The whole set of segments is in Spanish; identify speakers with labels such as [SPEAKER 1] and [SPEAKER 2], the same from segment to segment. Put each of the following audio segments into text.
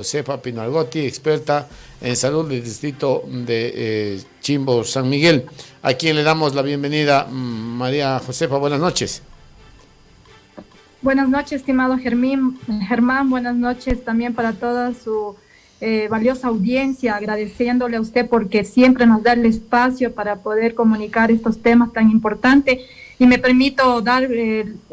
[SPEAKER 1] Josefa Pinalgotti, experta en salud del distrito de Chimbo, San Miguel, a quien le damos la bienvenida. María Josefa, buenas noches.
[SPEAKER 2] Buenas noches, estimado Germán, buenas noches también para toda su valiosa audiencia, agradeciéndole a usted porque siempre nos da el espacio para poder comunicar estos temas tan importantes. Y me permito dar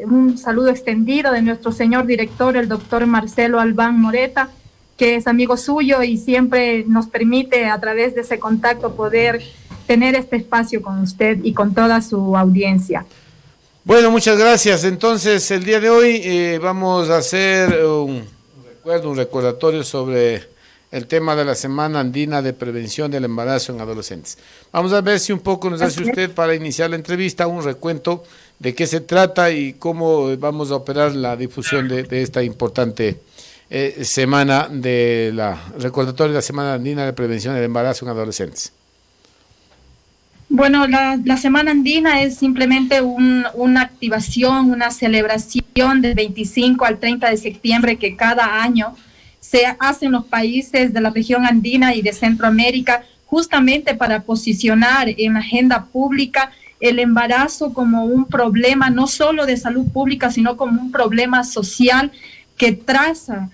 [SPEAKER 2] un saludo extendido de nuestro señor director, el doctor Marcelo Albán Moreta, que es amigo suyo y siempre nos permite a través de ese contacto poder tener este espacio con usted y con toda su audiencia.
[SPEAKER 1] Bueno, muchas gracias. Entonces, el día de hoy vamos a hacer un recordatorio sobre el tema de la Semana Andina de Prevención del Embarazo en Adolescentes. Vamos a ver si un poco nos hace usted, para iniciar la entrevista, un recuento de qué se trata y cómo vamos a operar la difusión de esta importante semana de recordatorio de la Semana Andina de Prevención del Embarazo en Adolescentes.
[SPEAKER 2] Bueno, la Semana Andina es simplemente una activación, una celebración del 25 al 30 de septiembre que cada año se hace en los países de la región andina y de Centroamérica, justamente para posicionar en la agenda pública el embarazo como un problema no solo de salud pública, sino como un problema social que traza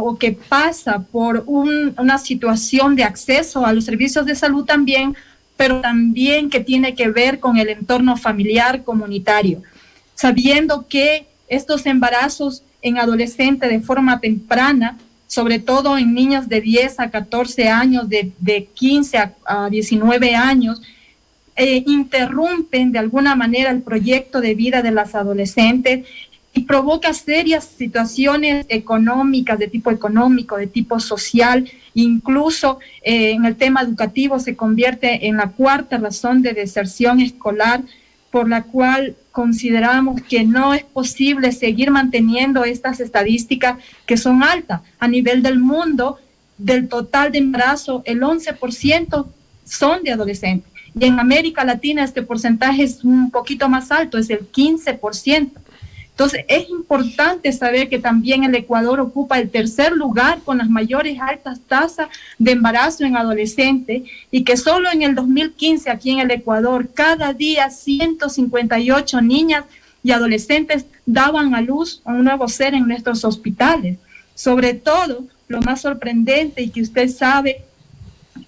[SPEAKER 2] o que pasa por una situación de acceso a los servicios de salud también, pero también que tiene que ver con el entorno familiar comunitario, sabiendo que estos embarazos en adolescentes de forma temprana, sobre todo en niños de 10 a 14 años, de 15 a 19 años, interrumpen de alguna manera el proyecto de vida de las adolescentes y provoca serias situaciones económicas, de tipo económico, de tipo social, incluso en el tema educativo se convierte en la cuarta razón de deserción escolar, por la cual consideramos que no es posible seguir manteniendo estas estadísticas que son altas. A nivel del mundo, del total de embarazo, el 11% son de adolescentes. Y en América Latina este porcentaje es un poquito más alto, es el 15%. Entonces, es importante saber que también el Ecuador ocupa el tercer lugar con las mayores altas tasas de embarazo en adolescentes y que solo en el 2015 aquí en el Ecuador, cada día 158 niñas y adolescentes daban a luz a un nuevo ser en nuestros hospitales. Sobre todo, lo más sorprendente y que usted sabe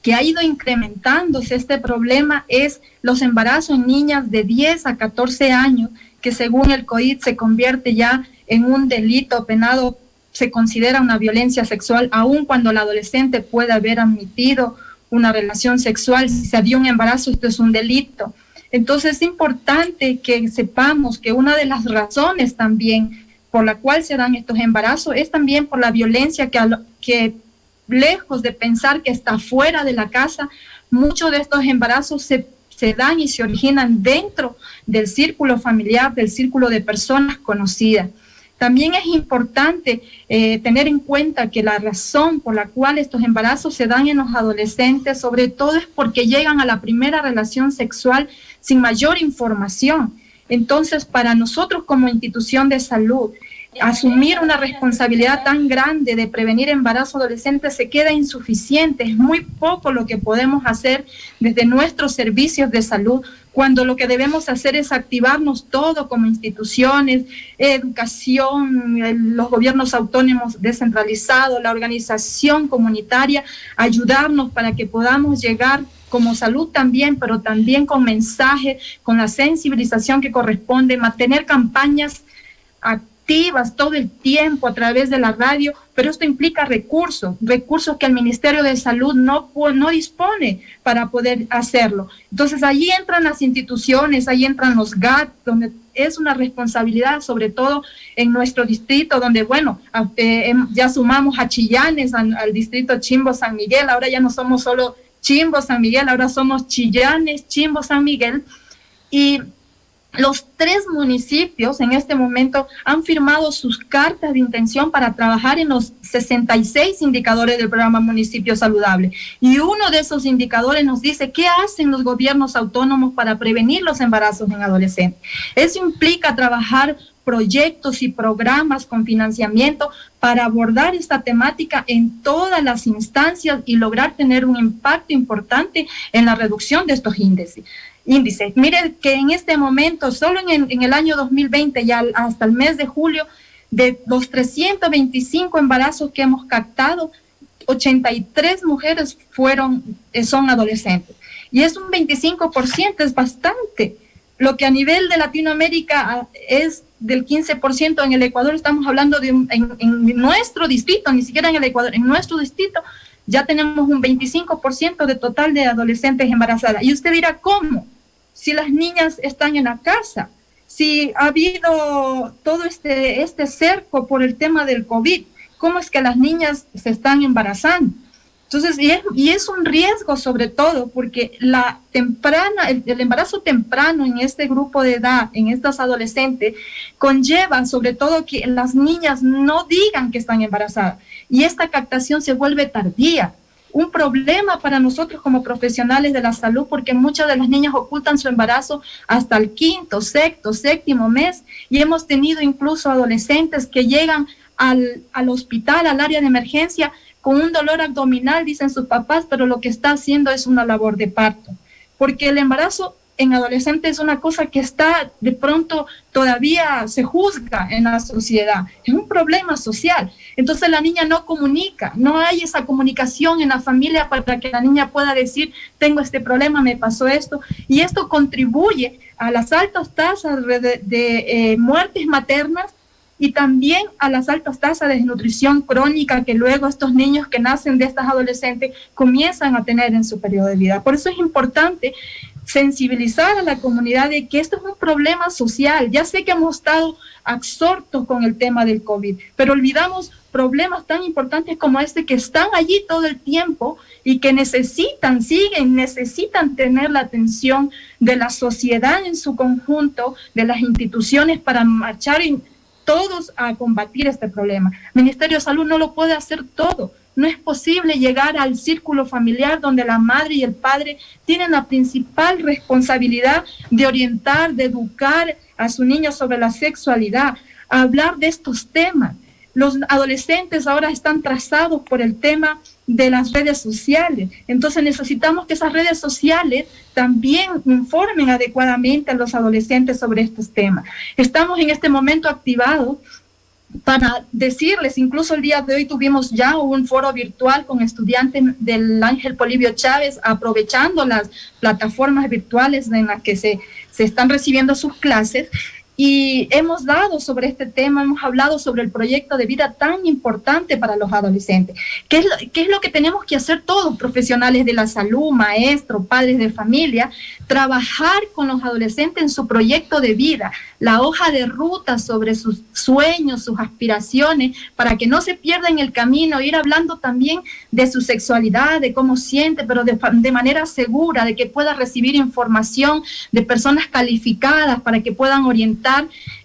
[SPEAKER 2] que ha ido incrementándose este problema es los embarazos en niñas de 10 a 14 años, que según el COID se convierte ya en un delito penado, se considera una violencia sexual, aun cuando el adolescente puede haber admitido una relación sexual. Si se dio un embarazo, esto es un delito. Entonces es importante que sepamos que una de las razones también por la cual se dan estos embarazos es también por la violencia que lejos de pensar que está fuera de la casa, muchos de estos embarazos se dan y se originan dentro del círculo familiar, del círculo de personas conocidas. También es importante tener en cuenta que la razón por la cual estos embarazos se dan en los adolescentes, sobre todo es porque llegan a la primera relación sexual sin mayor información. Entonces, para nosotros como institución de salud, asumir una responsabilidad tan grande de prevenir embarazo adolescente se queda insuficiente. Es muy poco lo que podemos hacer desde nuestros servicios de salud, cuando lo que debemos hacer es activarnos todos como instituciones, educación, los gobiernos autónomos descentralizados, la organización comunitaria, ayudarnos para que podamos llegar como salud también, pero también con mensajes, con la sensibilización que corresponde, mantener campañas activas todo el tiempo a través de la radio, pero esto implica recursos que el Ministerio de Salud no dispone para poder hacerlo. Entonces allí entran las instituciones, ahí entran los GAT, donde es una responsabilidad, sobre todo en nuestro distrito, donde, bueno, ya sumamos a Chillanes, al distrito Chimbo San Miguel, ahora ya no somos solo Chimbo San Miguel, ahora somos Chillanes, Chimbo San Miguel, y los 3 municipios en este momento han firmado sus cartas de intención para trabajar en los 66 indicadores del programa Municipio Saludable. Y uno de esos indicadores nos dice qué hacen los gobiernos autónomos para prevenir los embarazos en adolescentes. Eso implica trabajar proyectos y programas con financiamiento para abordar esta temática en todas las instancias y lograr tener un impacto importante en la reducción de estos índices. Mire que en este momento, solo en el año 2020, ya hasta el mes de julio, de los 325 embarazos que hemos captado, 83 mujeres son adolescentes. Y es un 25%, es bastante. Lo que a nivel de Latinoamérica es del 15%, en el Ecuador estamos hablando de en nuestro distrito, ni siquiera en el Ecuador, en nuestro distrito ya tenemos un 25% de total de adolescentes embarazadas. Y usted dirá, ¿cómo? Si las niñas están en la casa, si ha habido todo este cerco por el tema del COVID, ¿cómo es que las niñas se están embarazando? Entonces, y es un riesgo sobre todo porque el embarazo temprano en este grupo de edad, en estas adolescentes, conlleva sobre todo que las niñas no digan que están embarazadas y esta captación se vuelve tardía. Un problema para nosotros como profesionales de la salud porque muchas de las niñas ocultan su embarazo hasta el quinto, sexto, séptimo mes y hemos tenido incluso adolescentes que llegan al hospital, al área de emergencia, con un dolor abdominal, dicen sus papás, pero lo que está haciendo es una labor de parto. Porque el embarazo en adolescentes es una cosa que está, de pronto, todavía se juzga en la sociedad. Es un problema social. Entonces la niña no comunica, no hay esa comunicación en la familia para que la niña pueda decir, tengo este problema, me pasó esto. Y esto contribuye a las altas tasas de muertes maternas y también a las altas tasas de desnutrición crónica que luego estos niños que nacen de estas adolescentes comienzan a tener en su periodo de vida. Por eso es importante sensibilizar a la comunidad de que esto es un problema social. Ya sé que hemos estado absortos con el tema del COVID, pero olvidamos problemas tan importantes como este que están allí todo el tiempo y que necesitan tener la atención de la sociedad en su conjunto, de las instituciones para marchar todos a combatir este problema. El Ministerio de Salud no lo puede hacer todo. No es posible llegar al círculo familiar donde la madre y el padre tienen la principal responsabilidad de orientar, de educar a su niño sobre la sexualidad, a hablar de estos temas. Los adolescentes ahora están trazados por el tema de las redes sociales. Entonces necesitamos que esas redes sociales también informen adecuadamente a los adolescentes sobre estos temas. Estamos en este momento activados para decirles, incluso el día de hoy tuvimos ya un foro virtual con estudiantes del Ángel Polibio Chávez, aprovechando las plataformas virtuales en las que se están recibiendo sus clases. Y hemos dado sobre este tema, hemos hablado sobre el proyecto de vida tan importante para los adolescentes. ¿Qué es lo que tenemos que hacer todos, profesionales de la salud, maestros, padres de familia? Trabajar con los adolescentes en su proyecto de vida, la hoja de ruta sobre sus sueños, sus aspiraciones, para que no se pierda en el camino, ir hablando también de su sexualidad, de cómo siente, pero de manera segura, de que pueda recibir información de personas calificadas para que puedan orientar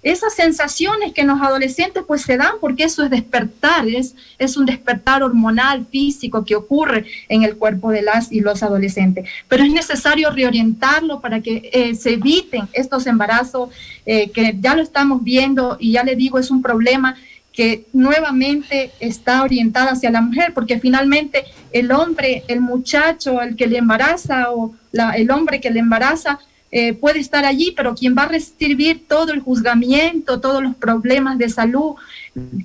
[SPEAKER 2] esas sensaciones que en los adolescentes pues se dan, porque eso es despertar, es un despertar hormonal, físico que ocurre en el cuerpo de las y los adolescentes. Pero es necesario reorientarlo para que se eviten estos embarazos que ya lo estamos viendo y ya le digo, es un problema que nuevamente está orientada hacia la mujer, porque finalmente el hombre, el muchacho, el que le embaraza o el hombre que le embaraza, puede estar allí, pero quien va a recibir todo el juzgamiento, todos los problemas de salud,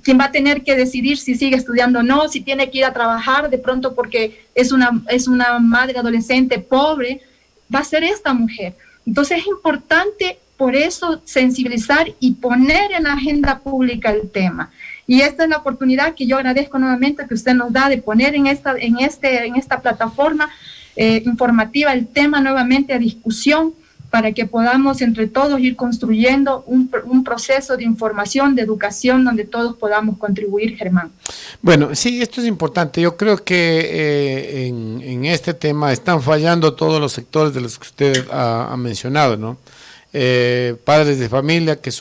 [SPEAKER 2] quien va a tener que decidir si sigue estudiando o no, si tiene que ir a trabajar de pronto porque es una madre adolescente pobre, va a ser esta mujer. Entonces es importante por eso sensibilizar y poner en la agenda pública el tema. Y esta es la oportunidad que yo agradezco nuevamente que usted nos da de poner en esta plataforma informativa el tema nuevamente a discusión, para que podamos entre todos ir construyendo un proceso de información, de educación, donde todos podamos contribuir, Germán.
[SPEAKER 1] Bueno, sí, esto es importante. Yo creo que en este tema están fallando todos los sectores de los que usted ha mencionado, ¿no? Padres de familia que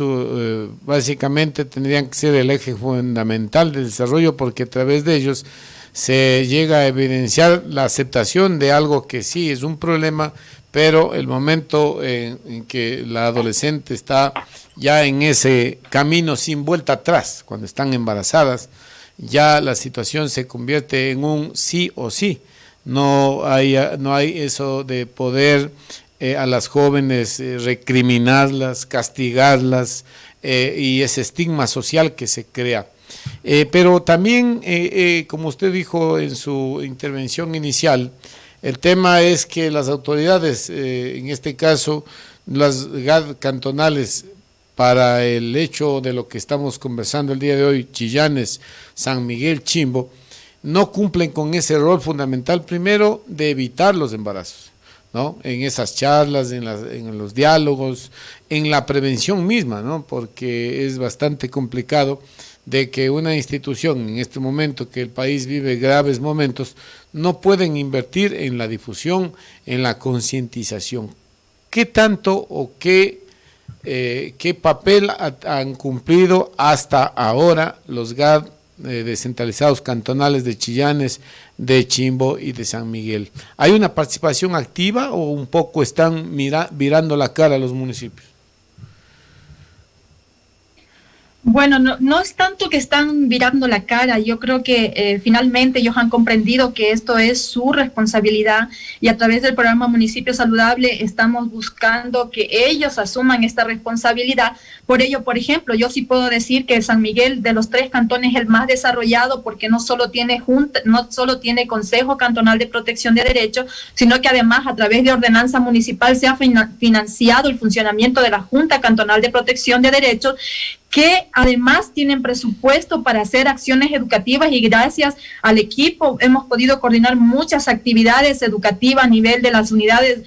[SPEAKER 1] básicamente tendrían que ser el eje fundamental del desarrollo, porque a través de ellos se llega a evidenciar la aceptación de algo que sí es un problema, pero el momento en que la adolescente está ya en ese camino sin vuelta atrás, cuando están embarazadas, ya la situación se convierte en un sí o sí. No hay eso de poder a las jóvenes recriminarlas, castigarlas y ese estigma social que se crea. Pero también, como usted dijo en su intervención inicial, el tema es que las autoridades, en este caso las GAD cantonales, para el hecho de lo que estamos conversando el día de hoy, Chillanes, San Miguel, Chimbo, no cumplen con ese rol fundamental, primero, de evitar los embarazos, ¿no? En esas charlas, en los diálogos, en la prevención misma, ¿no? Porque es bastante complicado de que una institución, en este momento que el país vive graves momentos, no pueden invertir en la difusión, en la concientización. ¿Qué tanto o qué papel han cumplido hasta ahora los GAD descentralizados cantonales de Chillanes, de Chimbo y de San Miguel? ¿Hay una participación activa o un poco están virando la cara a los municipios?
[SPEAKER 2] Bueno, no es tanto que están virando la cara, yo creo que finalmente ellos han comprendido que esto es su responsabilidad y a través del programa Municipio Saludable estamos buscando que ellos asuman esta responsabilidad. Por ello, por ejemplo, yo sí puedo decir que San Miguel de los 3 cantones es el más desarrollado porque no solo tiene Consejo Cantonal de Protección de Derechos, sino que además a través de ordenanza municipal se ha financiado el funcionamiento de la Junta Cantonal de Protección de Derechos, que además tienen presupuesto para hacer acciones educativas y gracias al equipo hemos podido coordinar muchas actividades educativas a nivel de las unidades,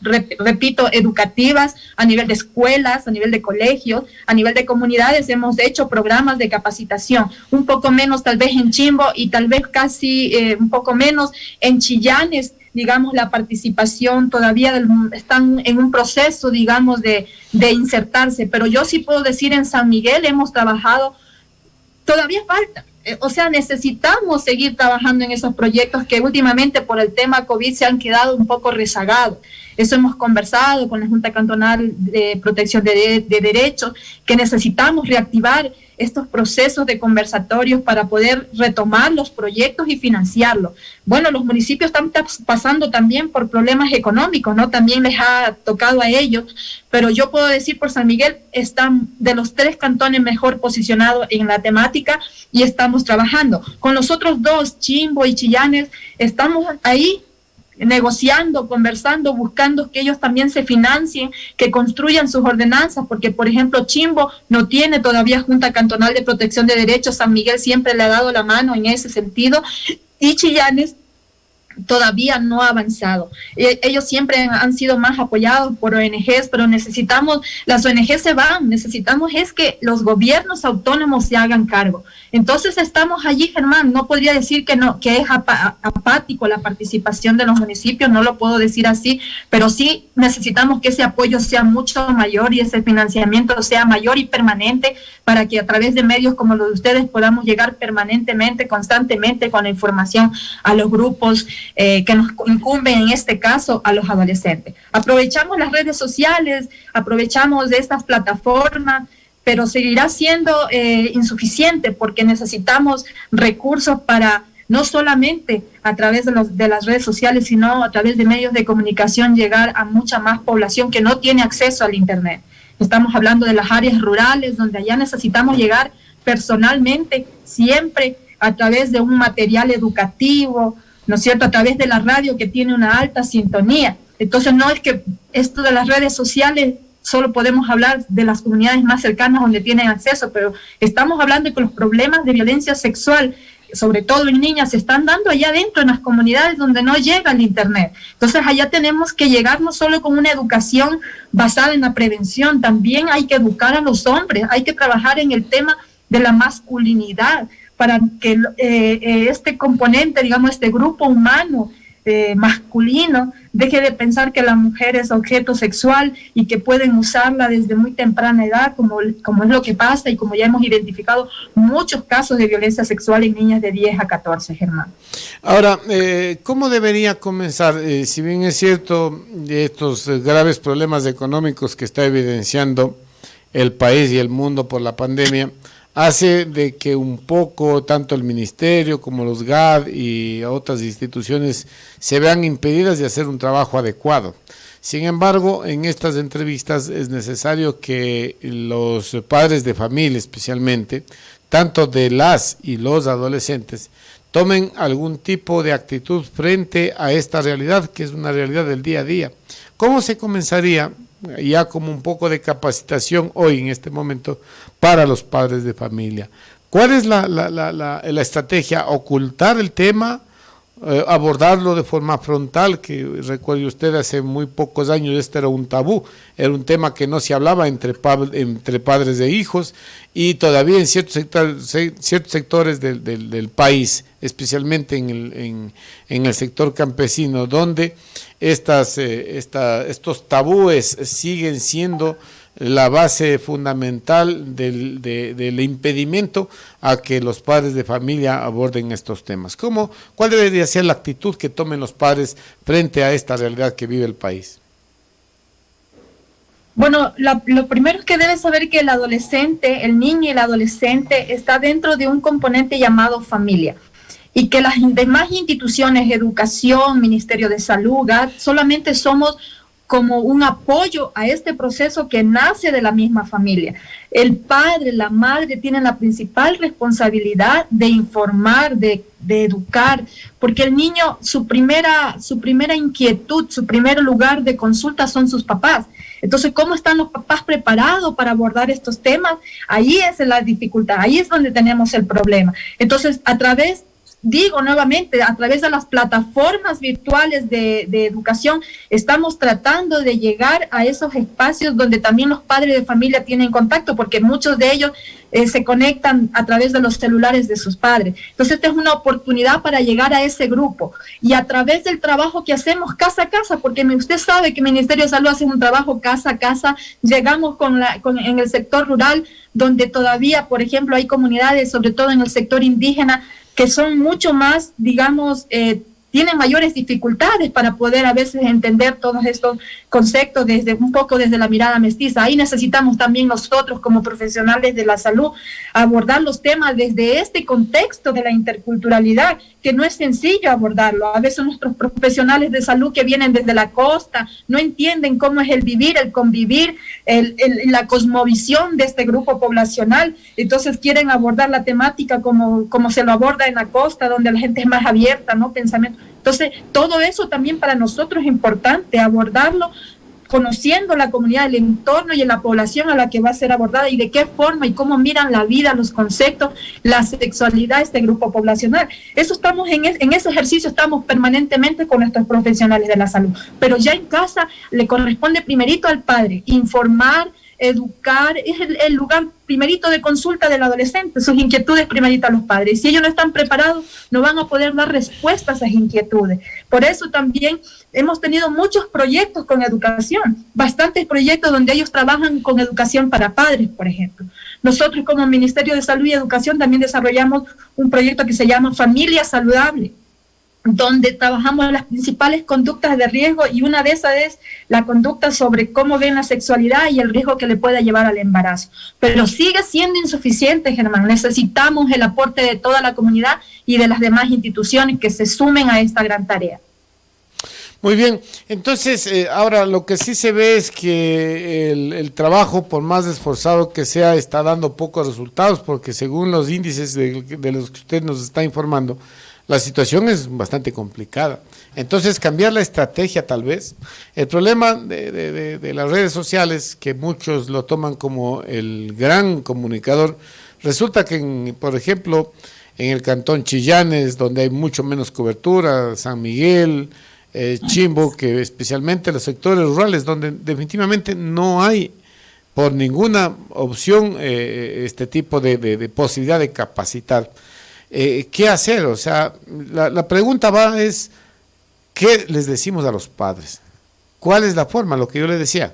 [SPEAKER 2] repito, educativas, a nivel de escuelas, a nivel de colegios, a nivel de comunidades hemos hecho programas de capacitación, un poco menos tal vez en Chimbo y tal vez casi un poco menos en Chillanes. Digamos, la participación todavía están en un proceso, digamos, de insertarse, pero yo sí puedo decir en San Miguel hemos trabajado, todavía falta, o sea, necesitamos seguir trabajando en esos proyectos que últimamente por el tema COVID se han quedado un poco rezagados. Eso hemos conversado con la Junta Cantonal de Protección de Derechos, que necesitamos reactivar estos procesos de conversatorios para poder retomar los proyectos y financiarlos. Bueno, los municipios están pasando también por problemas económicos, ¿no? También les ha tocado a ellos, pero yo puedo decir por San Miguel, están de los 3 cantones mejor posicionados en la temática y estamos trabajando. Con los otros 2, Chimbo y Chillanes, estamos ahí negociando, conversando, buscando que ellos también se financien, que construyan sus ordenanzas, porque por ejemplo Chimbo no tiene todavía Junta Cantonal de Protección de Derechos, San Miguel siempre le ha dado la mano en ese sentido, y Chillanes todavía no ha avanzado. Ellos siempre han sido más apoyados por ONGs, pero las ONGs se van, necesitamos es que los gobiernos autónomos se hagan cargo. Entonces estamos allí, Germán, no podría decir que no, que es apático la participación de los municipios, no lo puedo decir así, pero sí necesitamos que ese apoyo sea mucho mayor y ese financiamiento sea mayor y permanente para que a través de medios como los de ustedes podamos llegar permanentemente, constantemente con la información a los grupos que nos incumben en este caso a los adolescentes. Aprovechamos las redes sociales, aprovechamos de estas plataformas, pero seguirá siendo insuficiente porque necesitamos recursos para no solamente a través de las redes sociales, sino a través de medios de comunicación llegar a mucha más población que no tiene acceso al Internet. Estamos hablando de las áreas rurales, donde allá necesitamos llegar personalmente, siempre a través de un material educativo, ¿no es cierto?, a través de la radio que tiene una alta sintonía. Entonces no es que esto de las redes sociales solo podemos hablar de las comunidades más cercanas donde tienen acceso, pero estamos hablando de que los problemas de violencia sexual, sobre todo en niñas, se están dando allá adentro en las comunidades donde no llega el Internet. Entonces allá tenemos que llegar no solo con una educación basada en la prevención, también hay que educar a los hombres, hay que trabajar en el tema de la masculinidad, para que este componente, digamos, este grupo humano masculino deje de pensar que la mujer es objeto sexual y que pueden usarla desde muy temprana edad, como es lo que pasa y como ya hemos identificado muchos casos de violencia sexual en niñas de 10 a 14, Germán.
[SPEAKER 1] Ahora, ¿cómo debería comenzar? Si bien es cierto, estos graves problemas económicos que está evidenciando el país y el mundo por la pandemia, hace de que un poco tanto el ministerio como los GAD y otras instituciones se vean impedidas de hacer un trabajo adecuado. Sin embargo, en estas entrevistas es necesario que los padres de familia especialmente, tanto de las y los adolescentes, tomen algún tipo de actitud frente a esta realidad, que es una realidad del día a día. ¿Cómo se comenzaría ya como un poco de capacitación hoy en este momento para los padres de familia? ¿Cuál es la estrategia? ¿Ocultar el tema? Abordarlo de forma frontal, que recuerde usted hace muy pocos años este era un tabú, era un tema que no se hablaba entre padres e hijos, y todavía en ciertos sectores del país, especialmente en el sector campesino, donde estos tabúes siguen siendo la base fundamental del impedimento a que los padres de familia aborden estos temas. ¿Cuál debería ser la actitud que tomen los padres frente a esta realidad que vive el país?
[SPEAKER 2] Bueno, lo primero es que debes saber que el adolescente, el niño y el adolescente está dentro de un componente llamado familia, y que las demás instituciones, educación, Ministerio de Salud, GAD, solamente somos como un apoyo a este proceso que nace de la misma familia. El padre, la madre tienen la principal responsabilidad de informar, de educar, porque el niño, su primera inquietud, su primer lugar de consulta son sus papás. Entonces, ¿cómo están los papás preparados para abordar estos temas? Ahí es la dificultad, ahí es donde tenemos el problema. Entonces, digo nuevamente, a través de las plataformas virtuales de educación, estamos tratando de llegar a esos espacios donde también los padres de familia tienen contacto, porque muchos de ellos se conectan a través de los celulares de sus padres. Entonces, esta es una oportunidad para llegar a ese grupo, y a través del trabajo que hacemos casa a casa, porque usted sabe que el Ministerio de Salud hace un trabajo casa a casa, llegamos en el sector rural, donde todavía, por ejemplo, hay comunidades, sobre todo en el sector indígena, que son mucho más, digamos, tienen mayores dificultades para poder a veces entender todos estos conceptos un poco desde la mirada mestiza. Ahí necesitamos también nosotros como profesionales de la salud abordar los temas desde este contexto de la interculturalidad, que no es sencillo abordarlo. A veces nuestros profesionales de salud que vienen desde la costa no entienden cómo es el vivir, el convivir, la cosmovisión de este grupo poblacional. Entonces quieren abordar la temática como se lo aborda en la costa, donde la gente es más abierta, ¿no? Pensamiento. Entonces, todo eso también para nosotros es importante abordarlo, conociendo la comunidad, el entorno y la población a la que va a ser abordada, y de qué forma y cómo miran la vida, los conceptos, la sexualidad de este grupo poblacional. Eso estamos en ese ejercicio, estamos permanentemente con nuestros profesionales de la salud. Pero ya en casa le corresponde primerito al padre informar, educar, es el lugar primerito de consulta del adolescente, sus inquietudes primerito a los padres. Si ellos no están preparados, no van a poder dar respuesta a esas inquietudes. Por eso también hemos tenido muchos proyectos con educación, bastantes proyectos donde ellos trabajan con educación para padres, por ejemplo. Nosotros como Ministerio de Salud y Educación también desarrollamos un proyecto que se llama Familia Saludable, donde trabajamos las principales conductas de riesgo, y una de esas es la conducta sobre cómo ven la sexualidad y el riesgo que le puede llevar al embarazo. Pero sigue siendo insuficiente, Germán. Necesitamos el aporte de toda la comunidad y de las demás instituciones que se sumen a esta gran tarea.
[SPEAKER 1] Muy bien, entonces ahora lo que sí se ve es que el trabajo, por más esforzado que sea, está dando pocos resultados, porque según los índices de los que usted nos está informando, la situación es bastante complicada. Entonces, cambiar la estrategia tal vez. El problema de las redes sociales, que muchos lo toman como el gran comunicador, resulta que, por ejemplo, en el cantón Chillanes, donde hay mucho menos cobertura, San Miguel, Chimbo, que especialmente los sectores rurales, donde definitivamente no hay por ninguna opción este tipo de posibilidad de capacitar. ¿Qué hacer? O sea, la pregunta es, ¿qué les decimos a los padres? ¿Cuál es la forma? Lo que yo les decía.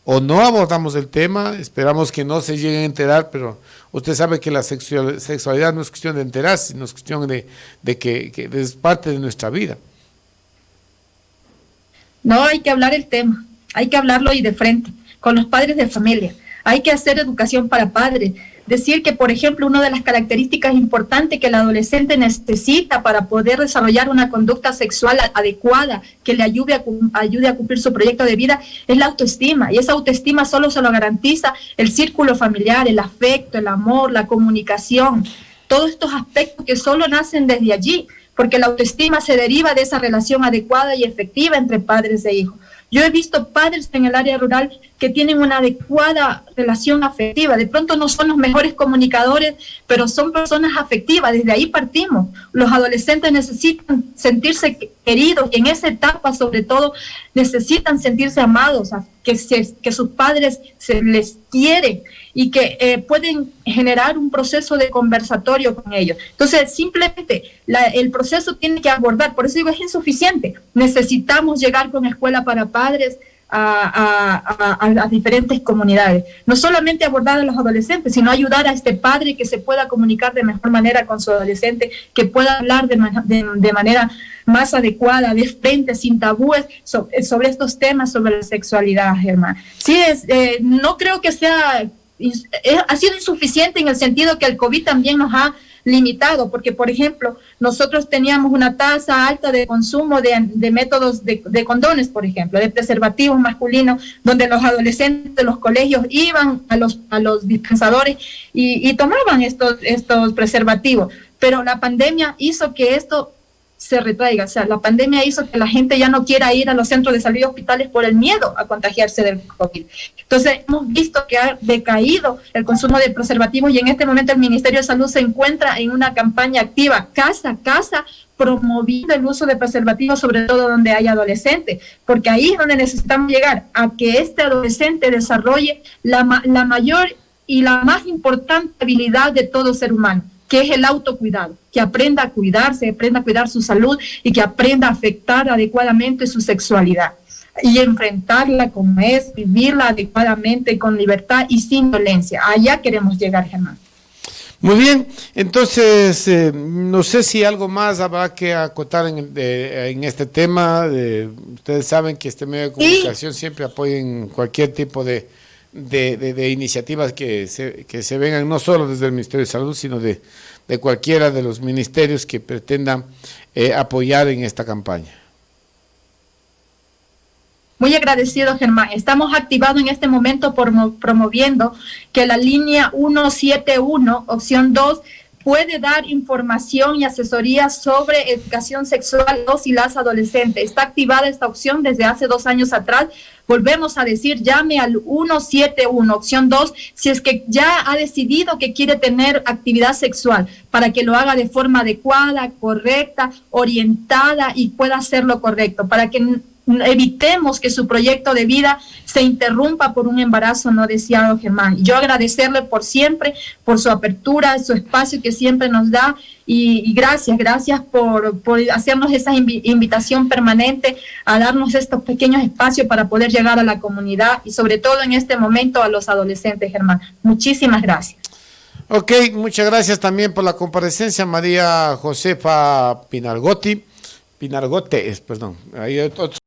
[SPEAKER 1] O no abordamos el tema, esperamos que no se lleguen a enterar, pero usted sabe que la sexualidad no es cuestión de enterarse, sino es cuestión de que es parte de nuestra vida.
[SPEAKER 2] No, hay que hablar el tema, hay que hablarlo y de frente, con los padres de familia. Hay que hacer educación para padres. Decir que, por ejemplo, una de las características importantes que el adolescente necesita para poder desarrollar una conducta sexual adecuada, que le ayude a cumplir su proyecto de vida, es la autoestima. Y esa autoestima solo se lo garantiza el círculo familiar, el afecto, el amor, la comunicación. Todos estos aspectos que solo nacen desde allí, porque la autoestima se deriva de esa relación adecuada y efectiva entre padres e hijos. Yo he visto padres en el área rural que tienen una adecuada relación afectiva. De pronto no son los mejores comunicadores, pero son personas afectivas. Desde ahí partimos. Los adolescentes necesitan sentirse queridos y en esa etapa, sobre todo, necesitan sentirse amados, que sus padres se les quiere y que pueden generar un proceso de conversatorio con ellos. Entonces, simplemente el proceso tiene que abordar, por eso digo, es insuficiente. Necesitamos llegar con escuela para padres a diferentes comunidades. No solamente abordar a los adolescentes, sino ayudar a este padre que se pueda comunicar de mejor manera con su adolescente, que pueda hablar de manera más adecuada, de frente, sin tabúes, sobre estos temas, sobre la sexualidad, Germán. Sí, no creo que ha sido insuficiente en el sentido que el COVID también nos ha limitado, porque, por ejemplo, nosotros teníamos una tasa alta de consumo de métodos de condones, por ejemplo, de preservativos masculinos, donde los adolescentes de los colegios iban a los dispensadores y tomaban estos preservativos, pero la pandemia hizo que esto se retraiga. O sea, la pandemia hizo que la gente ya no quiera ir a los centros de salud y hospitales por el miedo a contagiarse del COVID. Entonces, hemos visto que ha decaído el consumo de preservativos y en este momento el Ministerio de Salud se encuentra en una campaña activa, casa a casa, promoviendo el uso de preservativos, sobre todo donde hay adolescentes, porque ahí es donde necesitamos llegar, a que este adolescente desarrolle la mayor y la más importante habilidad de todo ser humano, que es el autocuidado, que aprenda a cuidarse, aprenda a cuidar su salud y que aprenda a afectar adecuadamente su sexualidad y enfrentarla como es, vivirla adecuadamente, con libertad y sin violencia. Allá queremos llegar, Germán.
[SPEAKER 1] Muy bien, entonces no sé si algo más habrá que acotar en este tema. Ustedes saben que este medio de comunicación siempre apoya en cualquier tipo de iniciativas que se vengan, no solo desde el Ministerio de Salud, sino de cualquiera de los ministerios que pretendan apoyar en esta campaña.
[SPEAKER 2] Muy agradecido, Germán. Estamos activados en este momento promoviendo que la línea 171, opción 2, puede dar información y asesoría sobre educación sexual a los y las adolescentes. Está activada esta opción desde hace 2 años atrás. Volvemos a decir, llame al 171, opción 2, si es que ya ha decidido que quiere tener actividad sexual, para que lo haga de forma adecuada, correcta, orientada y pueda hacerlo correcto, para que evitemos que su proyecto de vida se interrumpa por un embarazo no deseado, Germán. Yo agradecerle por siempre, por su apertura, su espacio que siempre nos da y gracias por hacernos esa invitación permanente a darnos estos pequeños espacios para poder llegar a la comunidad y sobre todo en este momento a los adolescentes, Germán. Muchísimas gracias.
[SPEAKER 1] Ok, muchas gracias también por la comparecencia, María Josefa Pinargote, perdón. Hay otro